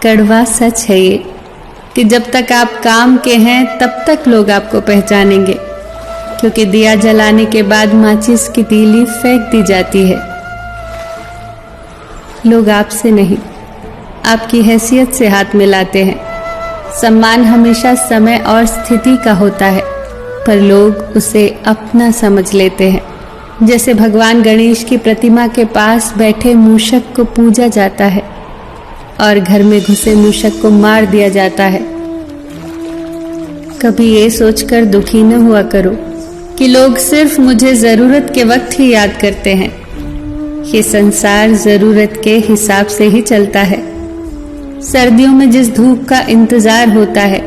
कड़वा सच है ये कि जब तक आप काम के हैं तब तक लोग आपको पहचानेंगे, क्योंकि दिया जलाने के बाद माचिस की तीली फेंक दी जाती है। लोग आपसे नहीं, आपकी हैसियत से हाथ मिलाते हैं। सम्मान हमेशा समय और स्थिति का होता है, पर लोग उसे अपना समझ लेते हैं। जैसे भगवान गणेश की प्रतिमा के पास बैठे मूषक को पूजा जाता है और घर में घुसे मूषक को मार दिया जाता है। कभी ये सोचकर दुखी न हुआ करो कि लोग सिर्फ मुझे जरूरत के वक्त ही याद करते हैं। ये संसार जरूरत के हिसाब से ही चलता है। सर्दियों में जिस धूप का इंतजार होता है,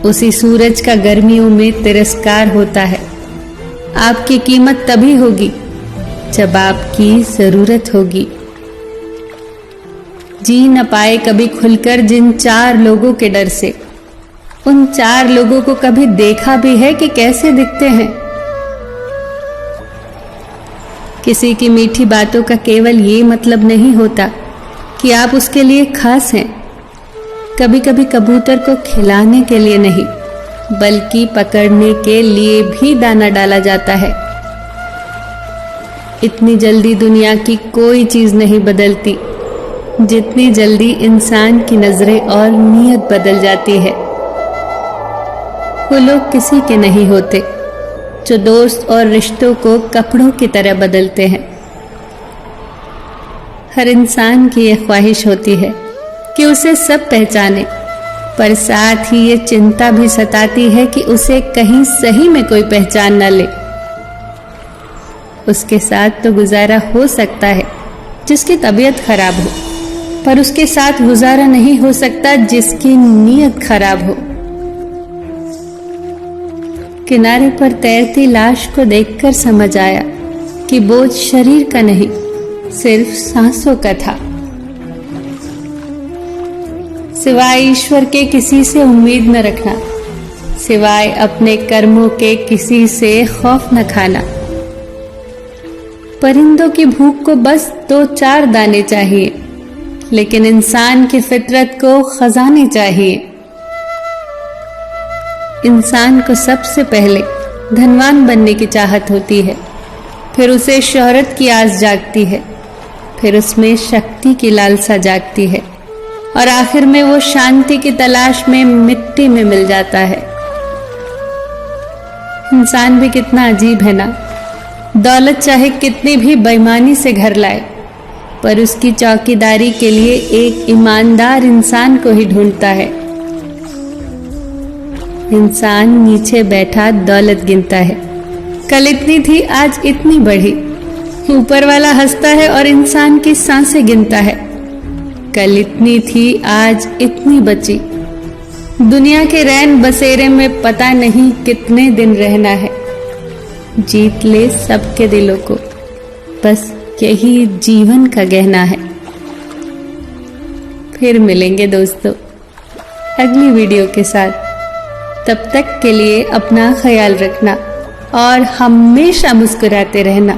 उसी सूरज का गर्मियों में तिरस्कार होता है। आपकी कीमत तभी होगी जब आपकी जरूरत होगी। जी न पाए कभी खुलकर जिन 4 लोगों के डर से, उन 4 लोगों को कभी देखा भी है कि कैसे दिखते हैं? किसी की मीठी बातों का केवल ये मतलब नहीं होता कि आप उसके लिए खास हैं। कभी कभी कबूतर को खिलाने के लिए नहीं, बल्कि पकड़ने के लिए भी दाना डाला जाता है। इतनी जल्दी दुनिया की कोई चीज नहीं बदलती जितनी जल्दी इंसान की नजरें और नीयत बदल जाती है। वो लोग किसी के नहीं होते जो दोस्त और रिश्तों को कपड़ों की तरह बदलते हैं। हर इंसान की यह ख्वाहिश होती है कि उसे सब पहचाने, पर साथ ही ये चिंता भी सताती है कि उसे कहीं सही में कोई पहचान न ले। उसके साथ तो गुजारा हो सकता है जिसकी तबीयत खराब हो, पर उसके साथ गुजारा नहीं हो सकता जिसकी नीयत खराब हो। किनारे पर तैरती लाश को देखकर समझ आया कि बोझ शरीर का नहीं, सिर्फ सांसों का था। सिवाय ईश्वर के किसी से उम्मीद न रखना, सिवाय अपने कर्मों के किसी से खौफ न खाना। परिंदों की भूख को बस 2-4 दाने चाहिए, लेकिन इंसान की फितरत को खजाने चाहिए। इंसान को सबसे पहले धनवान बनने की चाहत होती है, फिर उसे शोहरत की आस जागती है, फिर उसमें शक्ति की लालसा जागती है, और आखिर में वो शांति की तलाश में मिट्टी में मिल जाता है। इंसान भी कितना अजीब है ना। दौलत चाहे कितनी भी बेईमानी से घर लाए, पर उसकी चौकीदारी के लिए एक ईमानदार इंसान को ही ढूंढता है। इंसान नीचे बैठा दौलत गिनता है, कल इतनी थी आज इतनी बढ़ी। ऊपर वाला हंसता है और इंसान की सांसें गिनता है, कल इतनी थी आज इतनी बची। दुनिया के रैन बसेरे में पता नहीं कितने दिन रहना है। जीत ले सबके दिलों को, बस यही जीवन का गहना है। फिर मिलेंगे दोस्तों अगली वीडियो के साथ। तब तक के लिए अपना ख्याल रखना और हमेशा मुस्कुराते रहना।